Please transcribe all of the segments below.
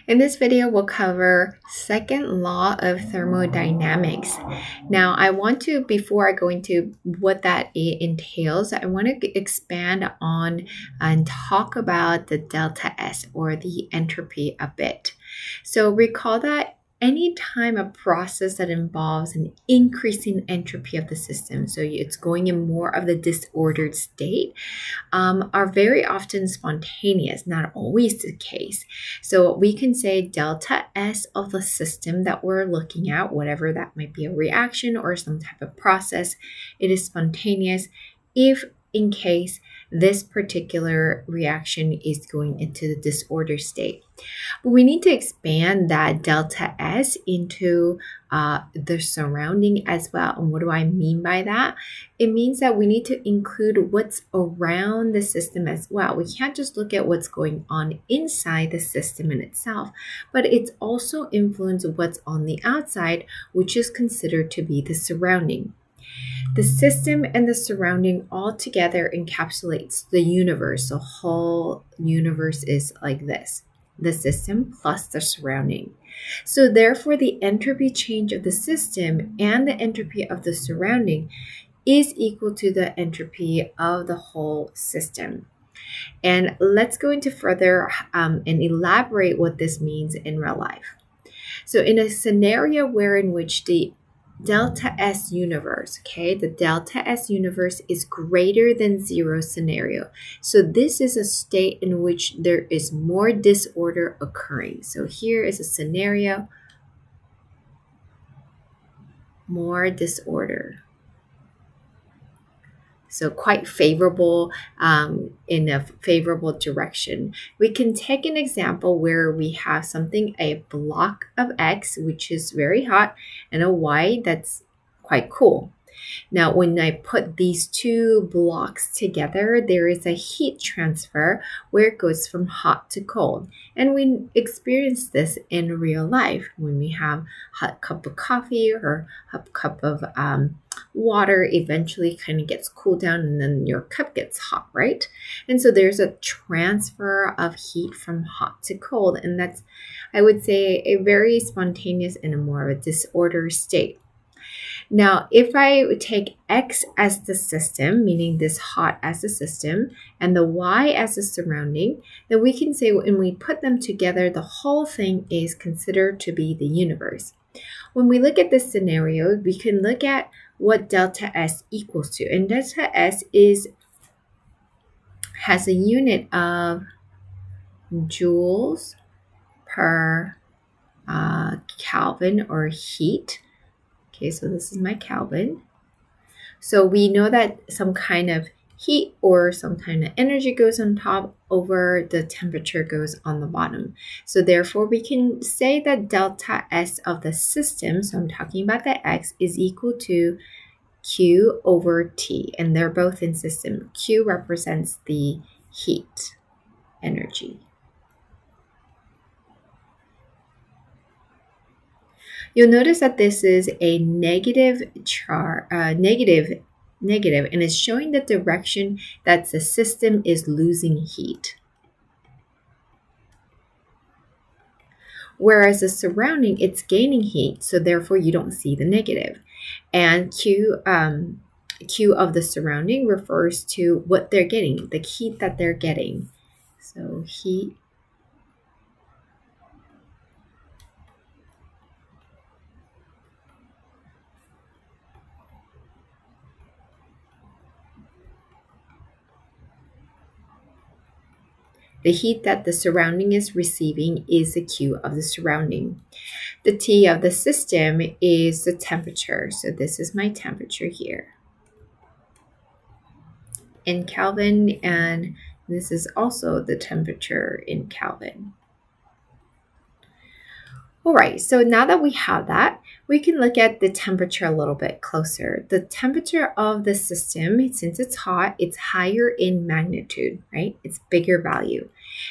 In this video, we'll cover second law of thermodynamics. Now, I want to, before I go into what that entails, I want to expand on and talk about the delta S or the entropy a bit. So recall that anytime a process that involves an increasing entropy of the system, so it's going in more of the disordered state, are very often spontaneous, not always the case. So we can say delta S of the system that we're looking at, whatever that might be, a reaction or some type of process, it is spontaneous if in case this particular reaction is going into the disorder state. But we need to expand that delta S into the surrounding as well. And what do I mean by that? It means that we need to include what's around the system as well. We can't just look at what's going on inside the system in itself, but it's also influenced what's on the outside, which is considered to be the surrounding. The system and the surrounding all together encapsulates the universe. The whole universe is like this: the system plus the surrounding. So therefore, the entropy change of the system and the entropy of the surrounding is equal to the entropy of the whole system. And let's go into further and elaborate what this means in real life. So in a scenario in which the delta S universe, the delta S universe is greater than zero scenario. So this is a state in which there is more disorder occurring. So here is a scenario, more disorder. So quite favorable, in a favorable direction. We can take an example where we have something, a block of X, which is very hot, and a Y that's quite cool. Now, when I put these two blocks together, there is a heat transfer where it goes from hot to cold. And we experience this in real life when we have a hot cup of coffee or a cup of water eventually kind of gets cooled down and then your cup gets hot, right? And so there's a transfer of heat from hot to cold. And that's, I would say, a very spontaneous and a more of a disorder state. Now, if I take X as the system, meaning this hot as the system, and the Y as the surrounding, then we can say when we put them together, the whole thing is considered to be the universe. When we look at this scenario, we can look at what delta S equals to. And delta S has a unit of joules per Kelvin or heat. Okay, so this is my Kelvin. So we know that some kind of heat or some kind of energy goes on top over the temperature goes on the bottom. So therefore, we can say that delta S of the system, so I'm talking about the X, is equal to Q over T. And they're both in system. Q represents the heat energy. You'll notice that this is a negative negative, and it's showing the direction that the system is losing heat. Whereas the surrounding, it's gaining heat, so therefore you don't see the negative. And Q of the surrounding refers to what they're getting, the heat that they're getting. So heat. The heat that the surrounding is receiving is the Q of the surrounding. The T of the system is the temperature. So this is my temperature here in Kelvin, and this is also the temperature in Kelvin. All right, so now that we have that, we can look at the temperature a little bit closer. The temperature of the system, since it's hot, it's higher in magnitude, right? It's bigger value.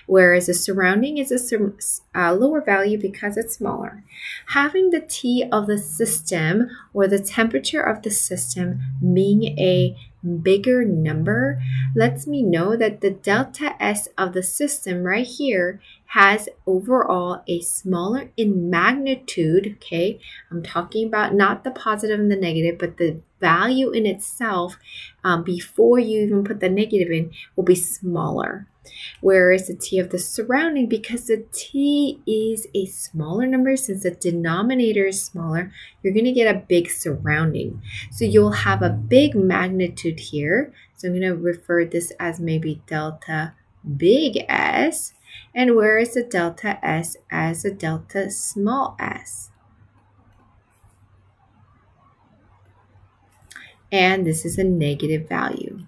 Whereas the surrounding is a lower value because it's smaller. Having the T of the system or the temperature of the system being a bigger number lets me know that the delta S of the system right here has overall a smaller in magnitude, okay? I'm talking about not the positive and the negative, but the value in itself before you even put the negative in will be smaller. Whereas the t of the surrounding, because the t is a smaller number, since the denominator is smaller, you're going to get a big surrounding. So you'll have a big magnitude here. So I'm going to refer this as maybe delta big S, and where is the delta S as a delta small s. And this is a negative value.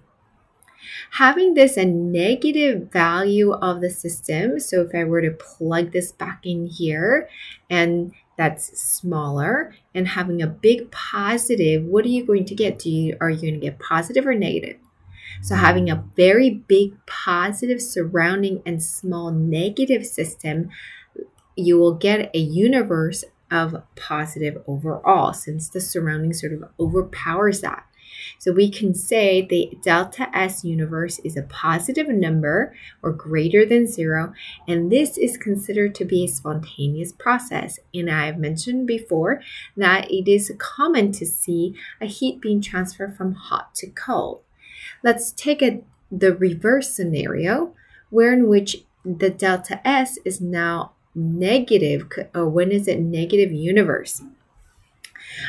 Having this a negative value of the system, so if I were to plug this back in here, and that's smaller, and having a big positive, what are you going to get? Are you going to get positive or negative? So having a very big positive surrounding and small negative system, you will get a universe of positive overall, since the surrounding sort of overpowers that. So we can say the delta S universe is a positive number or greater than 0, and this is considered to be a spontaneous process. And I've mentioned before that it is common to see a heat being transferred from hot to cold. Let's take the reverse scenario, where in which the delta S is now negative, or when is it negative universe?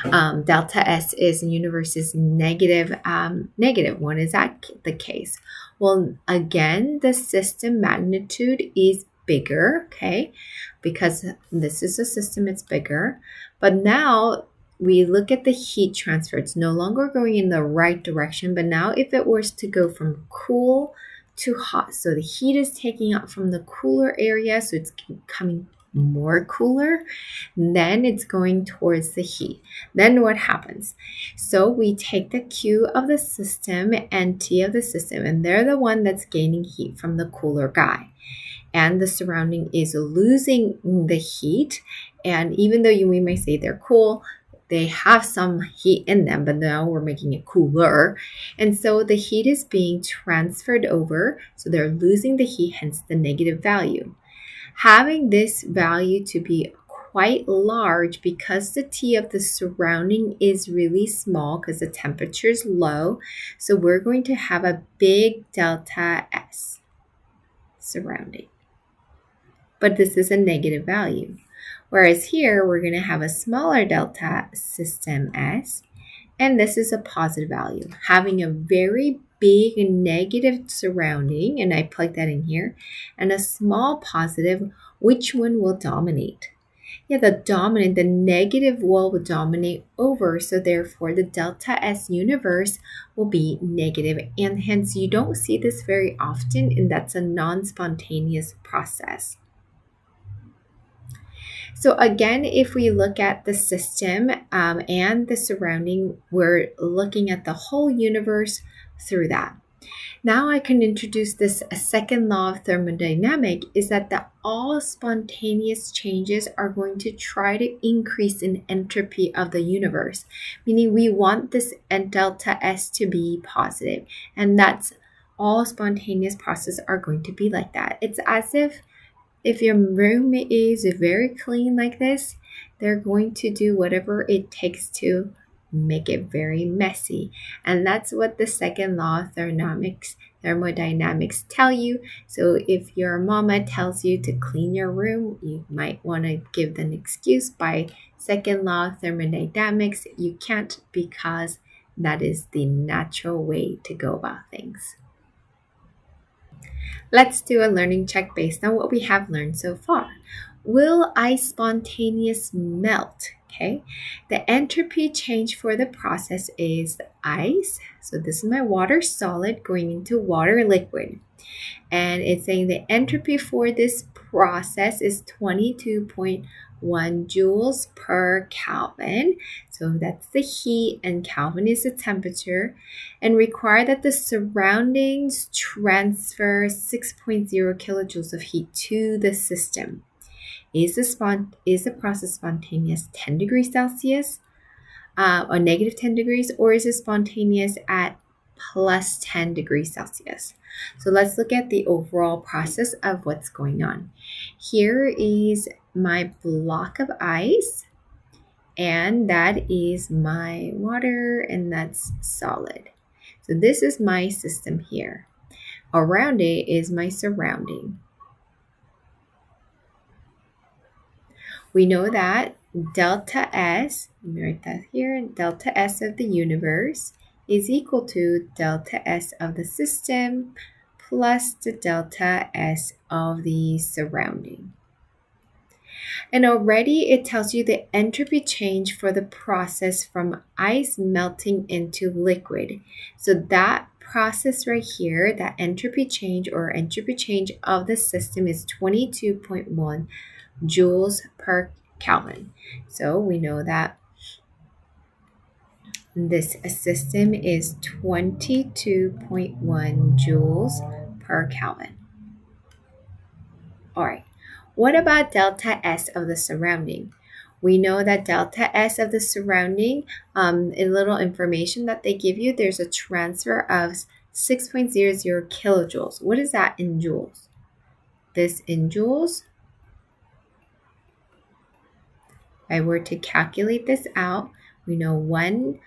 Delta S is universe is negative. When is that the case? Well, again, the system magnitude is bigger, okay? Because this is a system, it's bigger. But now we look at the heat transfer. It's no longer going in the right direction, but now if it was to go from cool to hot, so the heat is taking out from the cooler area, so it's coming more cooler, then it's going towards the heat. Then what happens? So we take the Q of the system and T of the system, and they're the one that's gaining heat from the cooler guy. And the surrounding is losing the heat. And even though we may say they're cool, they have some heat in them, but now we're making it cooler. And so the heat is being transferred over, so they're losing the heat, hence the negative value. Having this value to be quite large because the T of the surrounding is really small because the temperature is low, so we're going to have a big delta S surrounding. But this is a negative value. Whereas here, we're going to have a smaller delta system S, and this is a positive value. Having a very big negative surrounding, and I plug that in here, and a small positive, which one will dominate? Yeah, the negative will dominate over, so therefore the delta S universe will be negative, and hence you don't see this very often, and that's a non-spontaneous process. So again, if we look at the system and the surrounding, we're looking at the whole universe through that. Now I can introduce this second law of thermodynamics, is that all spontaneous changes are going to try to increase in entropy of the universe, meaning we want this delta S to be positive, and that's all spontaneous processes are going to be like that. It's as if your room is very clean like this, they're going to do whatever it takes to make it very messy. And that's what the second law of thermodynamics tell you. So if your mama tells you to clean your room, you might want to give an excuse by second law of thermodynamics. You can't, because that is the natural way to go about things. Let's do a learning check based on what we have learned so far. Will ice spontaneous melt? Okay, the entropy change for the process is the ice. So this is my water solid going into water liquid. And it's saying the entropy for this process is 22.1 joules per Kelvin. So that's the heat, and Kelvin is the temperature. And require that the surroundings transfer 6.0 kilojoules of heat to the system. Is the process spontaneous 10 degrees Celsius or negative 10 degrees, or is it spontaneous at plus 10 degrees Celsius. So let's look at the overall process of what's going on. Here is my block of ice, and that is my water, and that's solid. So this is my system here. Around it is my surrounding. We know that delta S, let me write that here, delta S of the universe is equal to delta S of the system plus the delta S of the surrounding. And already it tells you the entropy change for the process from ice melting into liquid. So that process right here, that entropy change or entropy change of the system is 22.1 joules per Kelvin. So we know that this system is 22.1 joules per Kelvin. All right. What about delta S of the surrounding? We know that delta S of the surrounding, a little information that they give you, there's a transfer of 6.00 kilojoules. What is that in joules? This in joules, if I were to calculate this out, we know one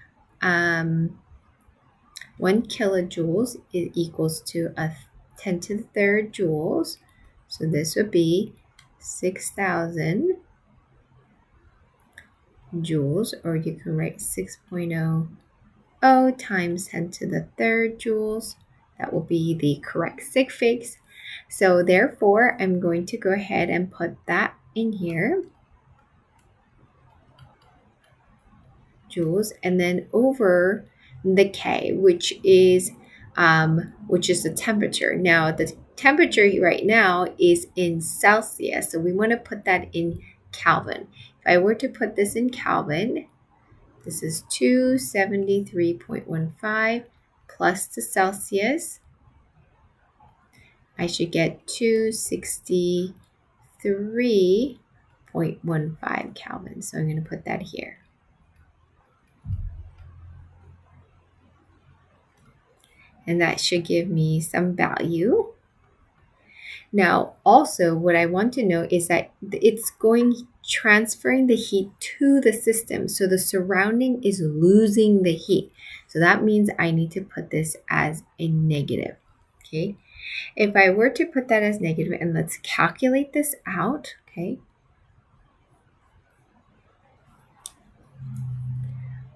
kilojoules is equals to a 10 to the third joules. So this would be 6,000 joules, or you can write 6.00 times 10 to the third joules. That will be the correct sig figs. So therefore, I'm going to go ahead and put that in here. Joules, and then over the K, which is the temperature. Now the temperature right now is in Celsius, so we want to put that in Kelvin. If I were to put this in Kelvin, this is 273.15 plus the Celsius. I should get 263.15 Kelvin. So I'm going to put that here. And that should give me some value. Now, also what I want to know is that it's transferring the heat to the system. So the surrounding is losing the heat. So that means I need to put this as a negative, okay? If I were to put that as negative, and let's calculate this out, okay?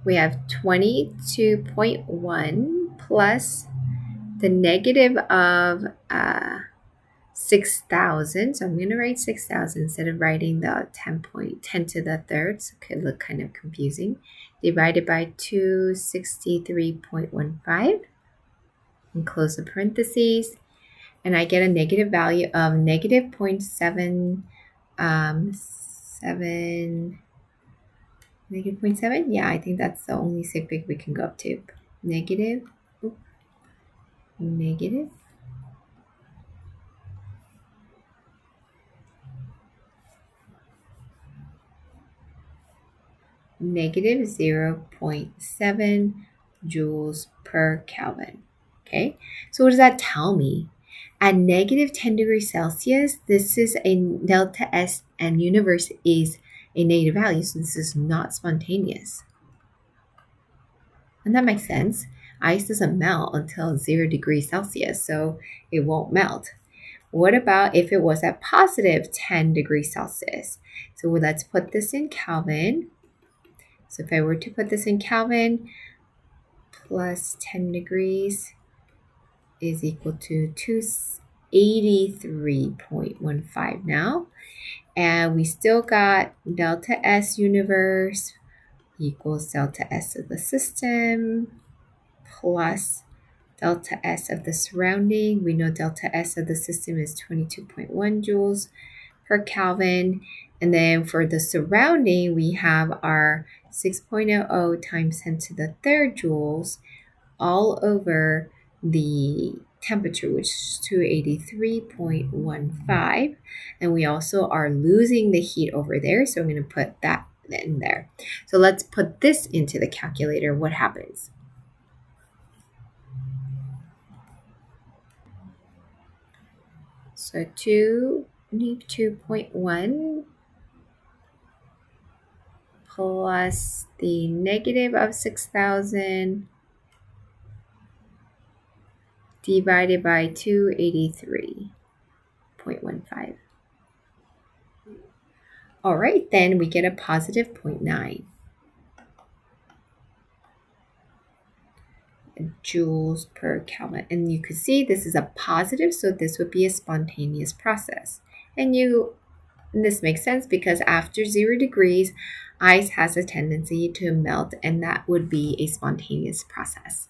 We have 22.1 plus the negative of 6,000. So I'm going to write 6,000 instead of writing the 10 to the third. So it could look kind of confusing. Divided by 263.15 and close the parentheses. And I get a negative value of negative 0.7, negative 0.7. Yeah, I think that's the only sig fig we can go up to. Negative 0.7 joules per Kelvin. Okay, so what does that tell me? At negative 10 degrees Celsius, this is a delta S, and universe is a negative value, so this is not spontaneous. And that makes sense. Ice doesn't melt until 0 degrees Celsius, so it won't melt. What about if it was at positive 10 degrees Celsius? So let's put this in Kelvin. So if I were to put this in Kelvin, plus 10 degrees is equal to 283.15 now. And we still got delta S universe equals delta S of the system plus delta S of the surrounding. We know delta S of the system is 22.1 joules per Kelvin. And then for the surrounding, we have our 6.00 times 10 to the third joules all over the temperature, which is 283.15. And we also are losing the heat over there, so I'm going to put that in there. So let's put this into the calculator. What happens? So 2.1 plus the negative of 6,000 divided by 283.15. All right, then we get a positive 0.9 joules per Kelvin. And you could see this is a positive, so this would be a spontaneous process. And this makes sense because after 0 degrees, ice has a tendency to melt, and that would be a spontaneous process.